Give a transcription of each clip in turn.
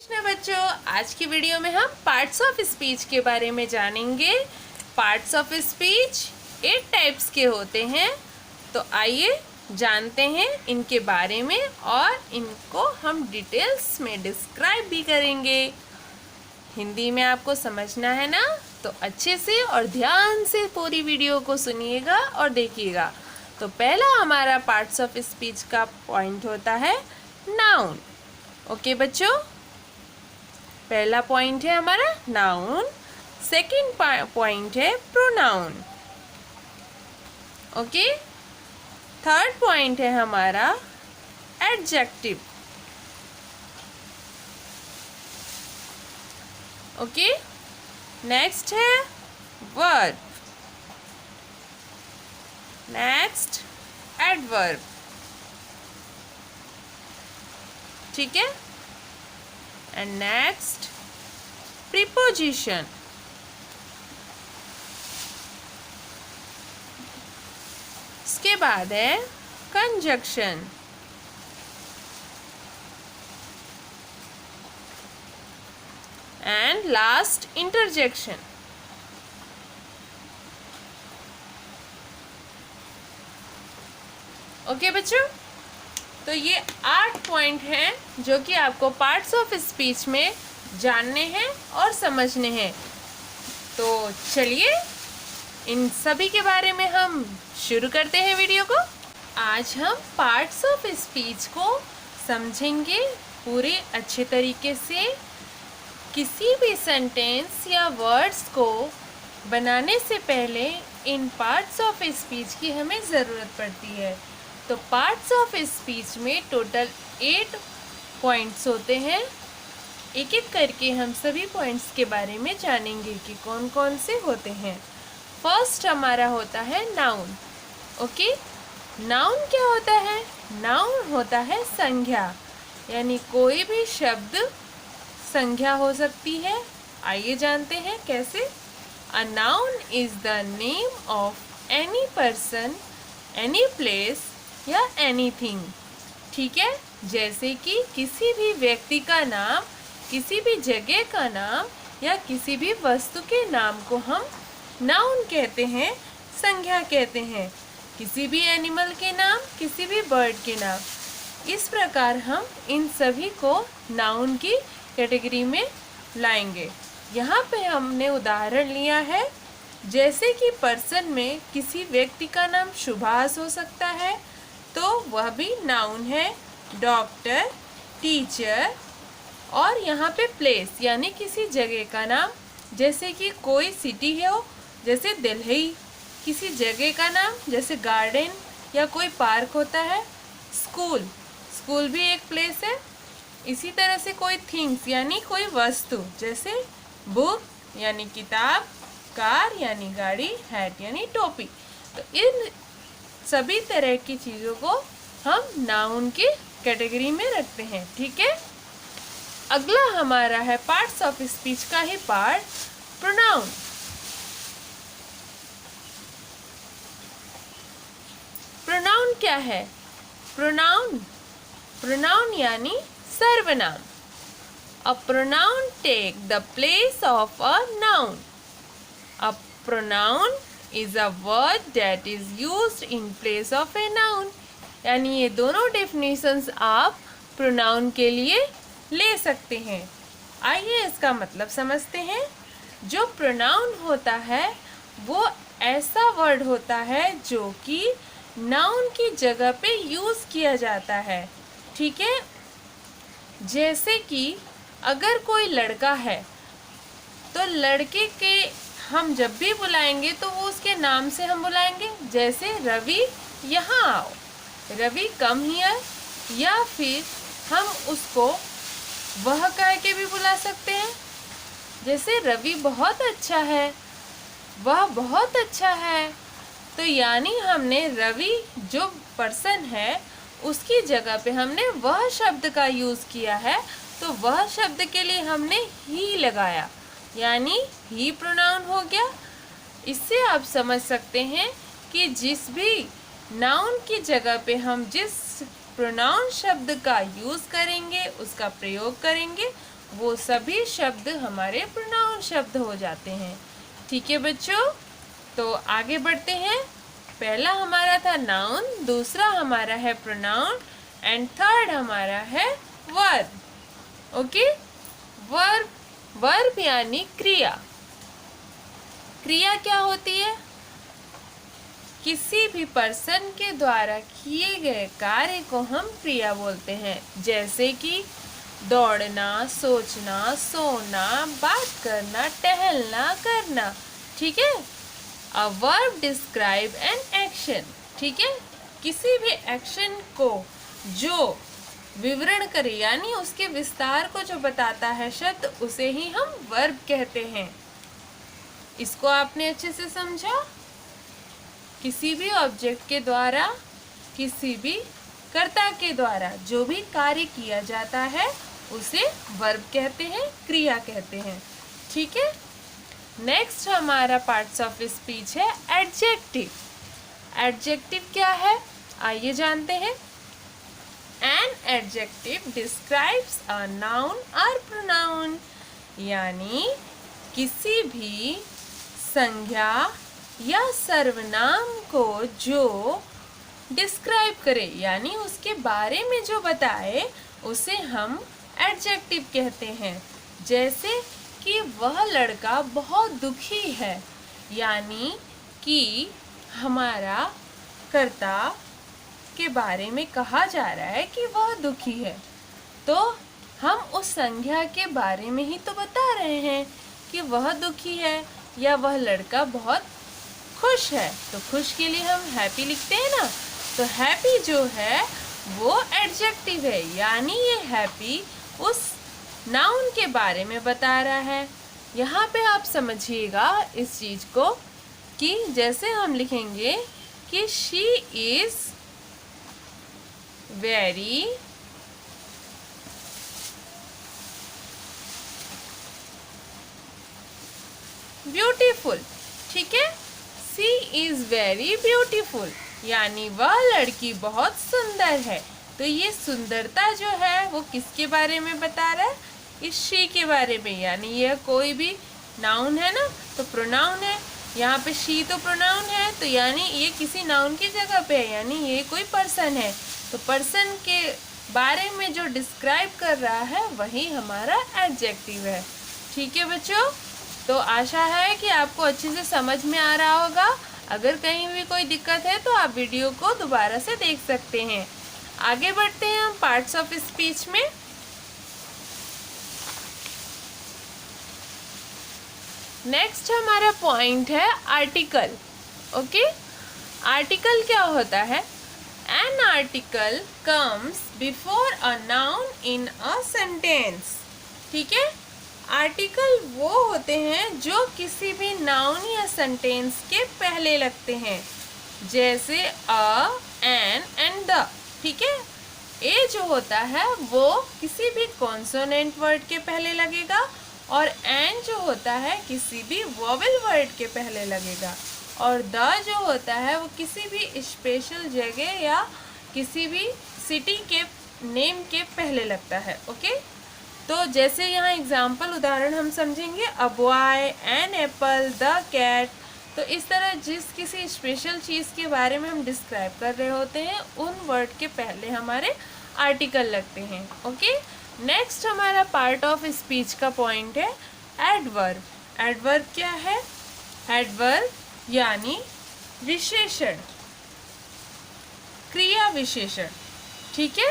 कृष्ण बच्चों, आज की वीडियो में हम पार्ट्स ऑफ स्पीच के बारे में जानेंगे। पार्ट्स ऑफ स्पीच 8 टाइप्स के होते हैं। तो आइए जानते हैं इनके बारे में और इनको हम डिटेल्स में डिस्क्राइब भी करेंगे। हिंदी में आपको समझना है ना, तो अच्छे से और ध्यान से पूरी वीडियो को सुनिएगा और देखिएगा। तो पहला हमारा पार्ट्स ऑफ स्पीच का पॉइंट होता है नाउन। ओके बच्चों, पहला पॉइंट है हमारा नाउन। सेकंड पॉइंट है प्रोनाउन। ओके, थर्ड पॉइंट है हमारा एडजेक्टिव। ओके, नेक्स्ट है वर्ब, नेक्स्ट एडवर्ब। ठीक है, एंड नेक्स्ट प्रीपोजिशन। इसके बाद है conjunction, and last interjection. Okay बच्चों, तो ये 8 पॉइंट हैं जो कि आपको पार्ट्स ऑफ स्पीच में जानने हैं और समझने हैं। तो चलिए इन सभी के बारे में हम शुरू करते हैं वीडियो को। आज हम पार्ट्स ऑफ स्पीच को समझेंगे पूरे अच्छे तरीके से। किसी भी सेंटेंस या वर्ड्स को बनाने से पहले इन पार्ट्स ऑफ स्पीच की हमें ज़रूरत पड़ती है। तो पार्ट्स ऑफ स्पीच में टोटल 8 पॉइंट्स होते हैं। एक एक करके हम सभी पॉइंट्स के बारे में जानेंगे कि कौन कौन से होते हैं। फर्स्ट हमारा होता है नाउन। ओके, नाउन क्या होता है? नाउन होता है संज्ञा, यानी कोई भी शब्द संज्ञा हो सकती है। आइए जानते हैं कैसे। A noun is the name of any person, any place या एनीथिंग। ठीक है, जैसे कि किसी भी व्यक्ति का नाम, किसी भी जगह का नाम या किसी भी वस्तु के नाम को हम नाउन कहते हैं, संज्ञा कहते हैं। किसी भी एनिमल के नाम, किसी भी बर्ड के नाम, इस प्रकार हम इन सभी को नाउन की कैटेगरी में लाएंगे। यहाँ पे हमने उदाहरण लिया है, जैसे कि पर्सन में किसी व्यक्ति का नाम सुभाष हो सकता है, तो वह भी नाउन है। Doctor, teacher. और यहाँ पे प्लेस यानी किसी जगह का नाम, जैसे कि कोई सिटी हो जैसे दिल्ली, किसी जगह का नाम जैसे गार्डन या कोई पार्क होता है। स्कूल, स्कूल भी एक प्लेस है। इसी तरह से कोई थिंग्स यानी कोई वस्तु, जैसे बुक यानी किताब, कार यानी गाड़ी, हैट यानी टोपी। तो इन सभी तरह की चीज़ों को हम नाउन की कैटेगरी में रखते हैं। ठीक है, अगला हमारा है पार्ट्स ऑफ स्पीच का ही पार्ट प्रोनाउन। प्रोनाउन क्या है? प्रोनाउन, प्रोनाउन यानी सर्वनाम। A pronoun take the place of a noun. A pronoun is a word that is used in place of a noun। यानी ये दोनों डेफिनेशंस आप प्रोनाउन के लिए ले सकते हैं। आइए इसका मतलब समझते हैं। जो प्रोनाउन होता है वो ऐसा वर्ड होता है जो कि नाउन की जगह पे यूज़ किया जाता है। ठीक है, जैसे कि अगर कोई लड़का है तो लड़के के हम जब भी बुलाएंगे तो वो उसके नाम से हम बुलाएंगे, जैसे रवि यहाँ आओ, रवि कम हियर। या फिर हम उसको वह कह के भी बुला सकते हैं, जैसे रवि बहुत अच्छा है, वह बहुत अच्छा है। तो यानी हमने रवि जो पर्सन है उसकी जगह पे हमने वह शब्द का यूज़ किया है, तो वह शब्द के लिए हमने ही लगाया, यानी ही प्रोनाउन हो गया। इससे आप समझ सकते हैं कि जिस भी नाउन की जगह पे हम जिस प्रोनाउन शब्द का यूज़ करेंगे, उसका प्रयोग करेंगे, वो सभी शब्द हमारे प्रोनाउन शब्द हो जाते हैं। ठीक है बच्चों, तो आगे बढ़ते हैं। पहला हमारा था नाउन, दूसरा हमारा है प्रोनाउन एंड थर्ड हमारा है वर्ब। ओके, वर्ब, वर्ब यानी क्रिया। क्रिया क्या होती है? किसी भी पर्सन के द्वारा किए गए कार्य को हम क्रिया बोलते हैं, जैसे कि दौड़ना, सोचना, सोना, बात करना, टहलना, करना। ठीक है, a verb describe an action. ठीक है, किसी भी एक्शन को जो विवरण करे यानी उसके विस्तार को जो बताता है शब्द, उसे ही हम वर्ब कहते हैं। इसको आपने अच्छे से समझा? किसी भी ऑब्जेक्ट के द्वारा, किसी भी कर्ता के द्वारा जो भी कार्य किया जाता है उसे वर्ब कहते हैं, क्रिया कहते हैं। ठीक है, नेक्स्ट हमारा पार्ट्स ऑफ स्पीच है एडजेक्टिव। एडजेक्टिव क्या है, आइए जानते हैं। An adjective describes a noun और प्रोनाउन, यानी किसी भी संज्ञा या सर्वनाम को जो डिस्क्राइब करे यानी उसके बारे में जो बताए, उसे हम एडजेक्टिव कहते हैं। जैसे कि वह लड़का बहुत दुखी है, यानी कि हमारा कर्ता के बारे में कहा जा रहा है कि वह दुखी है, तो हम उस संज्ञा के बारे में ही तो बता रहे हैं कि वह दुखी है या वह लड़का बहुत खुश है। तो खुश के लिए हम हैप्पी लिखते हैं ना, तो हैप्पी जो है वो एडजेक्टिव है, यानी ये हैप्पी उस नाउन के बारे में बता रहा है। यहाँ पे आप समझिएगा इस चीज़ को कि जैसे हम लिखेंगे कि शी इज़ वेरी ब्यूटीफुल। ठीक है, शी इज़ वेरी ब्यूटीफुल, यानी वह लड़की बहुत सुंदर है। तो ये सुंदरता जो है वो किसके बारे में बता रहा है? इस शी के बारे में, यानी यह कोई भी नाउन है ना, तो प्रोनाउन है। यहाँ पे शी तो प्रोनाउन है, तो यानी ये किसी नाउन की जगह पे है, यानी ये कोई पर्सन है। तो पर्सन के बारे में जो डिस्क्राइब कर रहा है वही हमारा एडजेक्टिव है। ठीक है बच्चों, तो आशा है कि आपको अच्छे से समझ में आ रहा होगा। अगर कहीं भी कोई दिक्कत है तो आप वीडियो को दोबारा से देख सकते हैं। आगे बढ़ते हैं हम पार्ट्स ऑफ स्पीच में। नेक्स्ट हमारा पॉइंट है आर्टिकल। ओके, आर्टिकल क्या होता है? An article comes before a noun in a sentence. ठीक है, आर्टिकल वो होते हैं जो किसी भी नाउन या सेंटेंस के पहले लगते हैं, जैसे अ, एन एंड द। ठीक है, ए जो होता है वो किसी भी कॉन्सोनेंट वर्ड के पहले लगेगा और एन जो होता है किसी भी वोवेल वर्ड के पहले लगेगा, और द जो होता है वो किसी भी स्पेशल जगह या किसी भी सिटी के नेम के पहले लगता है। ओके, तो जैसे यहाँ एग्जाम्पल उदाहरण हम समझेंगे, a boy, an apple, the cat. तो इस तरह जिस किसी स्पेशल चीज़ के बारे में हम डिस्क्राइब कर रहे होते हैं उन वर्ड के पहले हमारे आर्टिकल लगते हैं। ओके, नेक्स्ट हमारा पार्ट ऑफ स्पीच का पॉइंट है एडवर्ब। एडवर्ब क्या है? एडवर्ब यानी विशेषण, क्रिया विशेषण। ठीक है,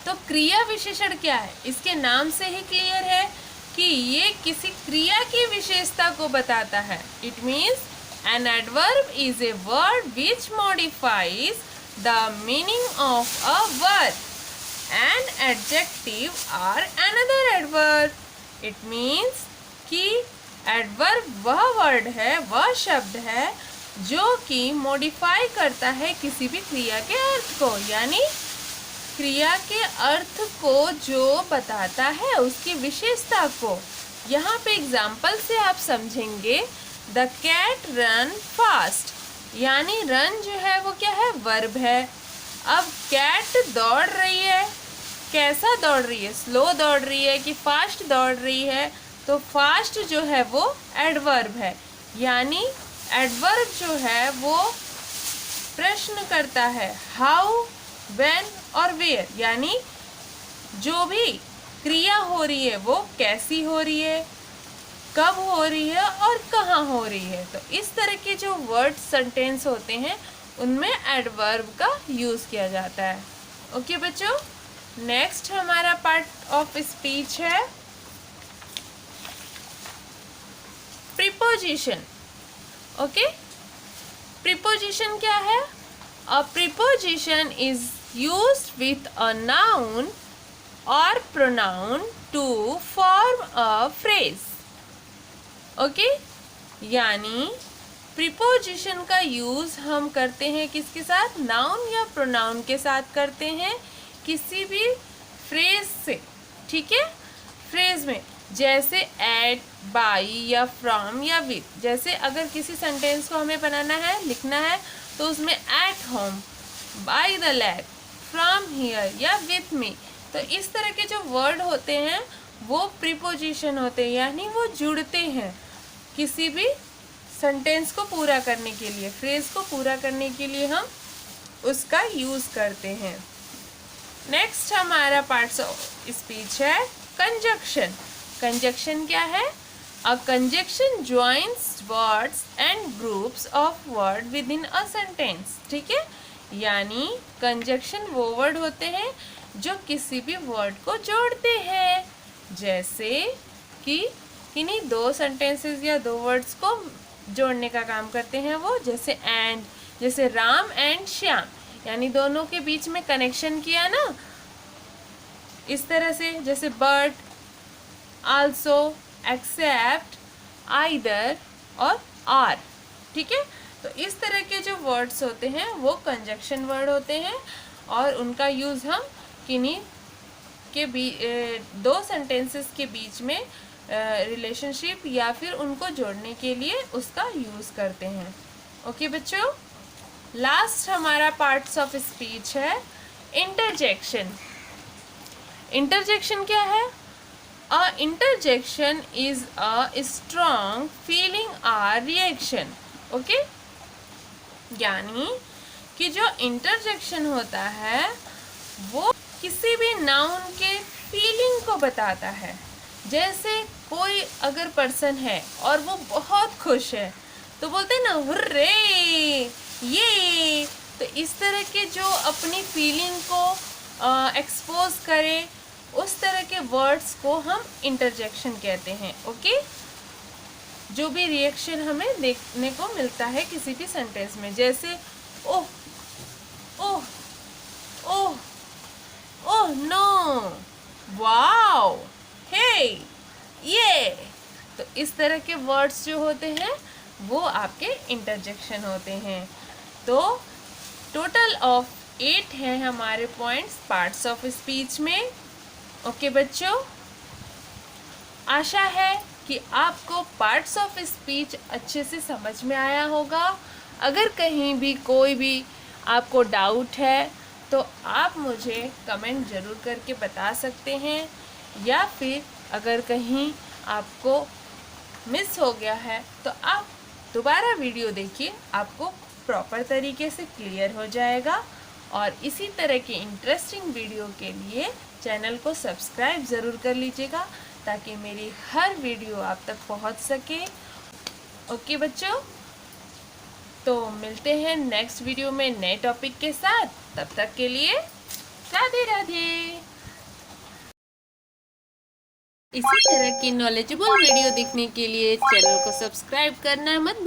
तो क्रिया विशेषण क्या है? इसके नाम से ही क्लियर है कि ये किसी क्रिया की विशेषता को बताता है। It means an adverb is a word which modifies the meaning of a word. An adjective are another adverb. It means कि एडवर्ब वह वर्ड है, वह शब्द है जो कि मॉडिफाई करता है किसी भी क्रिया के अर्थ को, यानी क्रिया के अर्थ को जो बताता है उसकी विशेषता को। यहाँ पे एग्जाम्पल से आप समझेंगे, द कैट रन फास्ट, यानी रन जो है वो क्या है? वर्ब है। अब कैट दौड़ रही है, कैसा दौड़ रही है, स्लो दौड़ रही है कि फास्ट दौड़ रही है, तो फास्ट जो है वो एडवर्ब है। यानी एडवर्ब जो है वो प्रश्न करता है हाउ, व्हेन और वेयर, यानी जो भी क्रिया हो रही है वो कैसी हो रही है, कब हो रही है और कहाँ हो रही है। तो इस तरह के जो वर्ड सेंटेंस होते हैं उनमें एडवर्ब का यूज़ किया जाता है। ओके बच्चों, नेक्स्ट हमारा पार्ट ऑफ स्पीच है प्रीपोजिशन। ओके, प्रीपोजिशन क्या है? A preposition is used with a noun और pronoun to form a phrase. Okay, यानी प्रीपोजिशन का यूज़ हम करते हैं किसके साथ? नाउन या प्रोनाउन के साथ करते हैं किसी भी फ्रेज से। ठीक है, फ्रेज में जैसे एट, बाई या फ्रॉम या विथ। जैसे अगर किसी सेंटेंस को हमें बनाना है, लिखना है, तो उसमें at home, by the lake, from here या विथ मी, तो इस तरह के जो वर्ड होते हैं वो प्रीपोजिशन होते हैं, यानी वो जुड़ते हैं किसी भी सेंटेंस को पूरा करने के लिए, फ्रेज को पूरा करने के लिए हम उसका यूज़ करते हैं। नेक्स्ट हमारा पार्ट्स ऑफ स्पीच है कंजक्शन। कंजक्शन क्या है? A conjunction joins words and groups of word within a sentence. ठीक है, यानी कंजक्शन वो वर्ड होते हैं जो किसी भी वर्ड को जोड़ते हैं। जैसे कि किन्हीं दो सेंटेंसेस या दो वर्ड्स को जोड़ने का काम करते हैं वो, जैसे एंड, जैसे राम एंड श्याम, यानी दोनों के बीच में कनेक्शन किया ना, इस तरह से। जैसे बट, आल्सो, एक्सेप्ट, आइदर और आर। ठीक है, तो इस तरह के जो वर्ड्स होते हैं वो कंजक्शन वर्ड होते हैं और उनका यूज़ हम किन्हीं के दो सेंटेंसेस के बीच में रिलेशनशिप या फिर उनको जोड़ने के लिए उसका यूज़ करते हैं। ओके बच्चों, लास्ट हमारा पार्ट्स ऑफ स्पीच है इंटरजेक्शन। इंटरजेक्शन क्या है? An interjection is a strong feeling और रिएक्शन। ओके, यानी कि जो इंटरजेक्शन होता है वो किसी भी नाउन के फीलिंग को बताता है। जैसे कोई अगर पर्सन है और वो बहुत खुश है तो बोलते हैं ना हुर्रे, ये। तो इस तरह के जो अपनी फीलिंग को एक्सपोज करे उस तरह के वर्ड्स को हम इंटरजेक्शन कहते हैं। ओके, जो भी रिएक्शन हमें देखने को मिलता है किसी भी सेंटेंस में, जैसे ओह ओह ओह ओह नो, वाओ, हे, ये। तो इस तरह के वर्ड्स जो होते हैं वो आपके इंटरजेक्शन होते हैं। तो टोटल ऑफ 8 हैं हमारे पॉइंट्स पार्ट्स ऑफ स्पीच में। ओके बच्चों, आशा है कि आपको पार्ट्स ऑफ स्पीच अच्छे से समझ में आया होगा। अगर कहीं भी कोई भी आपको डाउट है तो आप मुझे कमेंट ज़रूर करके बता सकते हैं, या फिर अगर कहीं आपको मिस हो गया है तो आप दोबारा वीडियो देखिए, आपको प्रॉपर तरीके से क्लियर हो जाएगा। और इसी तरह के इंटरेस्टिंग वीडियो के लिए चैनल को सब्सक्राइब ज़रूर कर लीजिएगा ताकि मेरी हर वीडियो आप तक पहुंच सके। ओके बच्चों, तो मिलते हैं नेक्स्ट वीडियो में नए टॉपिक के साथ। तब तक के लिए राधे राधे। इसी तरह की नॉलेजेबल वीडियो देखने के लिए चैनल को सब्सक्राइब करना मत भूलिए।